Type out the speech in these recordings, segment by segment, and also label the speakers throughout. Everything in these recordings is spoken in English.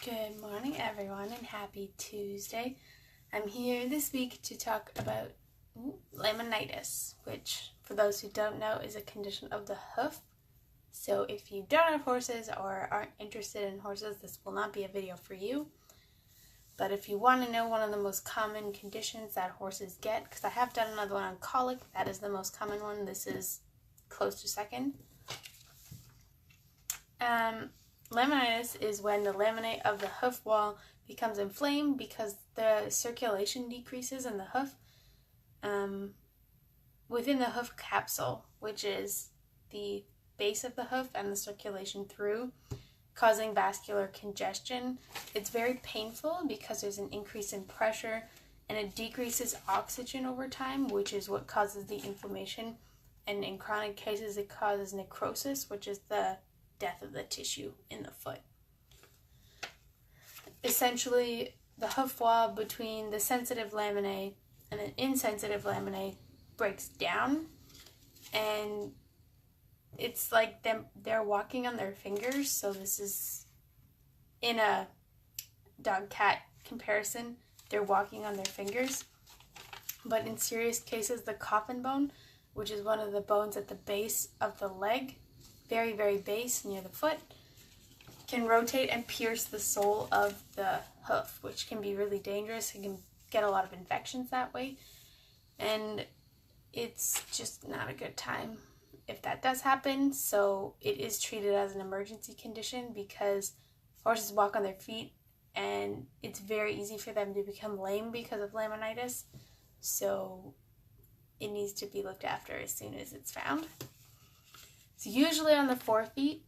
Speaker 1: Good morning, everyone, and happy Tuesday. I'm here this week to talk about laminitis, which, for those who don't know, is a condition of the hoof. So if you don't have horses or aren't interested in horses, this will not be a video for you. But if you want to know one of the most common conditions that horses get, because I have done another one on colic, that is the most common one. This is close to second. Laminitis is when the laminate of the hoof wall becomes inflamed because the circulation decreases in the hoof within the hoof capsule, which is the base of the hoof and the circulation through, causing vascular congestion. It's very painful because there's an increase in pressure and it decreases oxygen over time, which is what causes the inflammation. And in chronic cases, it causes necrosis, which is the death of the tissue in the foot. Essentially, the hoof wall between the sensitive laminae and the insensitive laminae breaks down, and it's like they're walking on their fingers. So this is in a dog-cat comparison, they're walking on their fingers. But in serious cases, the coffin bone, which is one of the bones at the base of the leg, very, very base near the foot, can rotate and pierce the sole of the hoof, which can be really dangerous. You can get a lot of infections that way, and it's just not a good time if that does happen. So it is treated as an emergency condition because horses walk on their feet and it's very easy for them to become lame because of laminitis. So it needs to be looked after as soon as it's found. It's usually on the forefeet,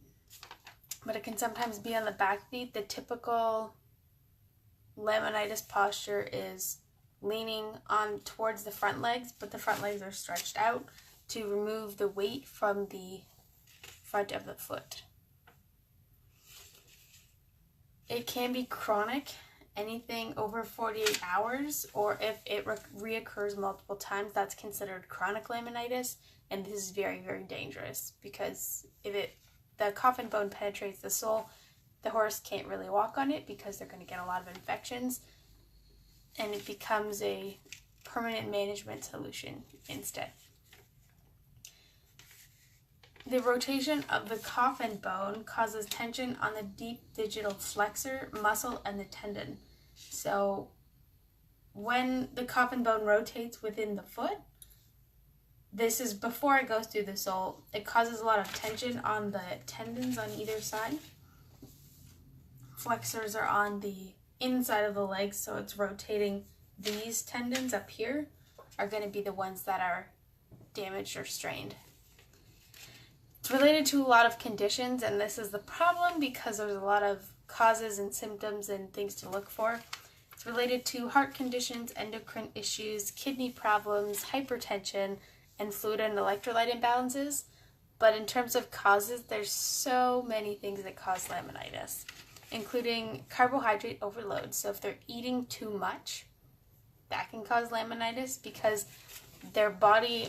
Speaker 1: but it can sometimes be on the back feet. The typical laminitis posture is leaning on towards the front legs, but the front legs are stretched out to remove the weight from the front of the foot. It can be chronic, anything over 48 hours, or if it reoccurs multiple times, that's considered chronic laminitis. And this is very, very dangerous because if the coffin bone penetrates the sole, the horse can't really walk on it because they're going to get a lot of infections, and it becomes a permanent management solution instead. The rotation of the coffin bone causes tension on the deep digital flexor muscle and the tendon. So when the coffin bone rotates within the foot, this is before it goes through the sole, it causes a lot of tension on the tendons on either side. Flexors are on the inside of the legs, so it's rotating. These tendons up here are going to be the ones that are damaged or strained. It's related to a lot of conditions, and this is the problem because there's a lot of causes and symptoms and things to look for. It's related to heart conditions, endocrine issues, kidney problems, hypertension, and fluid and electrolyte imbalances. But in terms of causes, there's so many things that cause laminitis, including carbohydrate overload. So if they're eating too much, that can cause laminitis because their body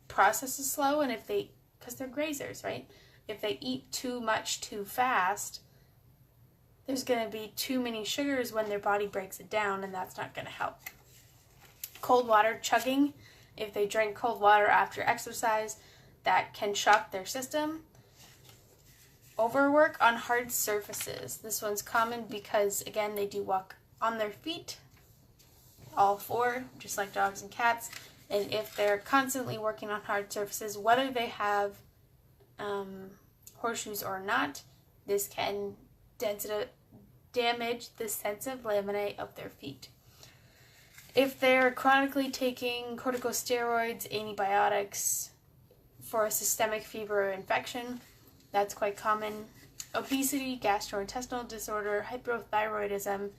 Speaker 1: processes slow, and because they're grazers, right? If they eat too much too fast, there's going to be too many sugars when their body breaks it down, and that's not going to help. Cold water chugging, if they drink cold water after exercise, that can shock their system. Overwork on hard surfaces. This one's common because, again, they do walk on their feet, all four, just like dogs and cats. And if they're constantly working on hard surfaces, whether they have horseshoes or not, this can damage the sensitive laminae of their feet. If they're chronically taking corticosteroids, antibiotics for a systemic fever or infection, that's quite common. Obesity, gastrointestinal disorder, hypothyroidism,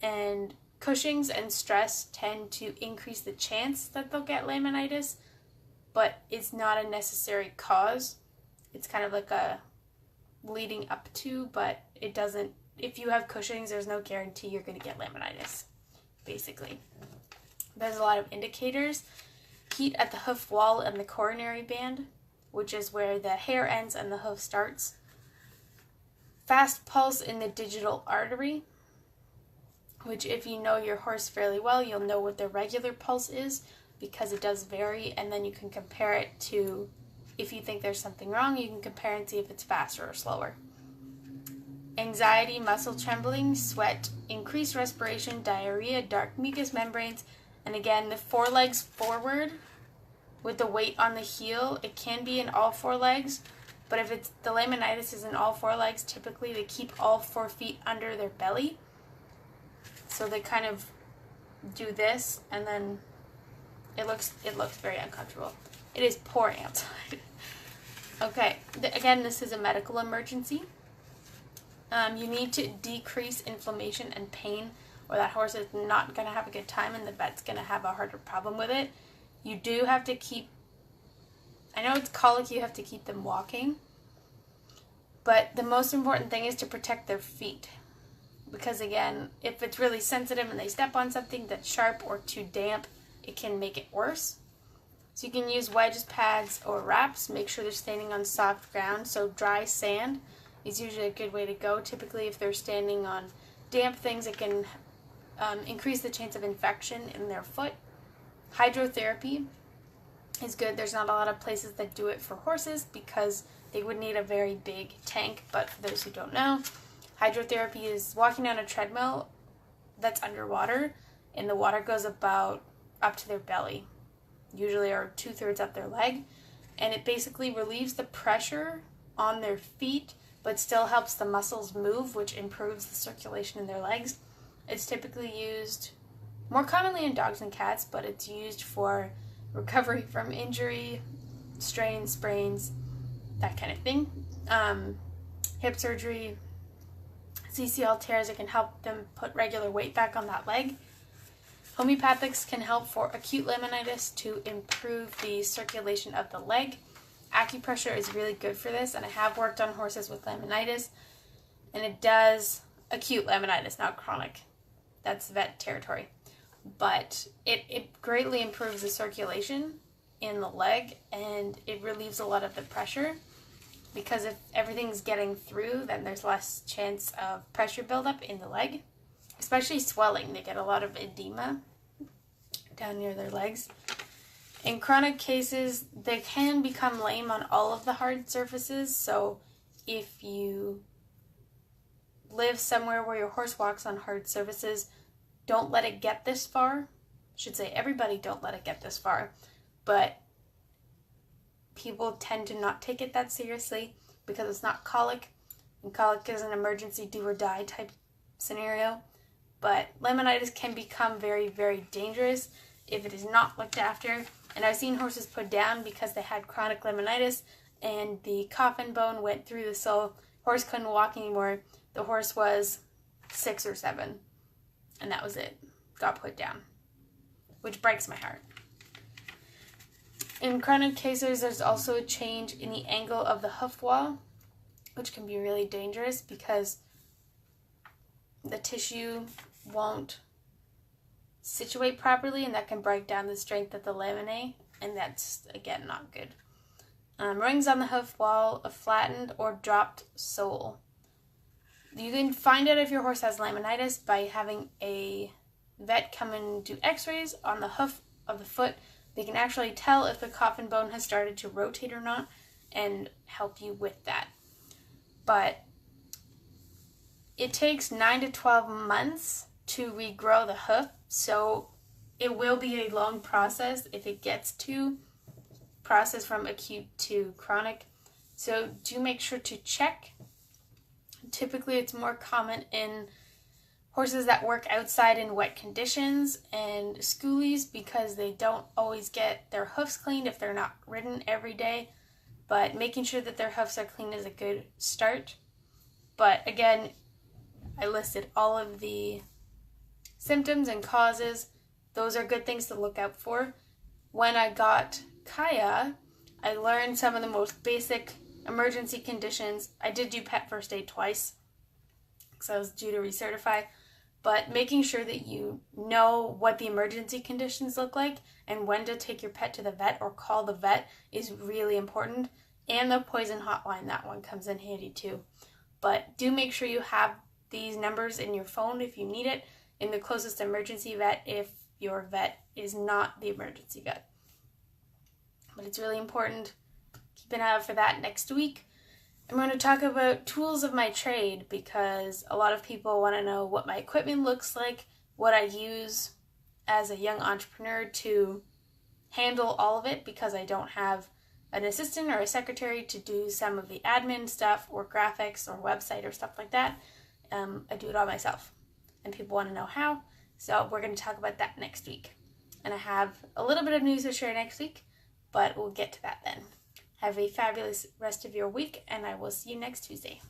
Speaker 1: and Cushing's and stress tend to increase the chance that they'll get laminitis, but it's not a necessary cause. It's kind of like a leading up to, but it doesn't. If you have Cushing's, there's no guarantee you're going to get laminitis, basically. There's a lot of indicators. Heat at the hoof wall and the coronary band, which is where the hair ends and the hoof starts. fast pulse in the digital artery, which if you know your horse fairly well, you'll know what their regular pulse is because it does vary, and then you can compare it to, if you think there's something wrong, you can compare and see if it's faster or slower. Anxiety, muscle trembling, sweat, increased respiration, diarrhea, dark mucous membranes, and again, the forelegs forward with the weight on the heel. It can be in all four legs, but if it's the laminitis is in all four legs, typically they keep all 4 feet under their belly. So they kind of do this, and then it looks very uncomfortable. It is pouring outside. Okay, again, this is a medical emergency. You need to decrease inflammation and pain, or that horse is not going to have a good time and the vet's going to have a harder problem with it. You do have to keep, I know it's colic, you have to keep them walking, but the most important thing is to protect their feet. Because again, if it's really sensitive and they step on something that's sharp or too damp, it can make it worse. So you can use wedges, pads, or wraps. Make sure they're standing on soft ground. So dry sand is usually a good way to go. Typically, if they're standing on damp things, it can increase the chance of infection in their foot. Hydrotherapy is good. There's not a lot of places that do it for horses because they would need a very big tank. But for those who don't know, hydrotherapy is walking on a treadmill that's underwater, and the water goes about up to their belly, usually or 2/3 up their leg, and it basically relieves the pressure on their feet but still helps the muscles move, which improves the circulation in their legs. It's typically used more commonly in dogs and cats, but it's used for recovery from injury, strains, sprains, that kind of thing. Hip surgery, CCL tears, it can help them put regular weight back on that leg. Homeopathics can help for acute laminitis to improve the circulation of the leg. Acupressure is really good for this, and I have worked on horses with laminitis, and it does acute laminitis, not chronic. That's vet territory. But it greatly improves the circulation in the leg, and it relieves a lot of the pressure, because if everything's getting through, then there's less chance of pressure buildup in the leg, especially swelling. They get a lot of edema down near their legs. In chronic cases, they can become lame on all of the hard surfaces, so if you live somewhere where your horse walks on hard surfaces, don't let it get this far. I should say everybody don't let it get this far, but people tend to not take it that seriously because it's not colic, and colic is an emergency do or die type scenario. But laminitis can become very, very dangerous if it is not looked after. And I've seen horses put down because they had chronic laminitis and the coffin bone went through the sole. Horse couldn't walk anymore. The horse was 6 or 7, and that was it. Got put down, which breaks my heart. In chronic cases, there's also a change in the angle of the hoof wall, which can be really dangerous because the tissue won't situate properly, and that can break down the strength of the laminae, and that's, again, not good. Rings on the hoof wall, a flattened or dropped sole. You can find out if your horse has laminitis by having a vet come and do x-rays on the hoof of the foot. They can actually tell if the coffin bone has started to rotate or not and help you with that. But it takes 9 to 12 months to regrow the hoof, so it will be a long process if it gets to process from acute to chronic. So do make sure to check. Typically it's more common in horses that work outside in wet conditions and schoolies because they don't always get their hoofs cleaned if they're not ridden every day. But making sure that their hoofs are clean is a good start. But again, I listed all of the symptoms and causes. Those are good things to look out for. When I got Kaya, I learned some of the most basic emergency conditions. I did do pet first aid twice because I was due to recertify, but making sure that you know what the emergency conditions look like and when to take your pet to the vet or call the vet is really important. And the poison hotline, that one comes in handy too. But do make sure you have these numbers in your phone if you need it, in the closest emergency vet if your vet is not the emergency vet. But it's really important. Keep an eye out for that next week. I'm going to talk about tools of my trade because a lot of people want to know what my equipment looks like, what I use as a young entrepreneur to handle all of it, because I don't have an assistant or a secretary to do some of the admin stuff or graphics or website or stuff like that. I do it all myself, and people want to know how, so we're going to talk about that next week. And I have a little bit of news to share next week, but we'll get to that then. Have a fabulous rest of your week, and I will see you next Tuesday.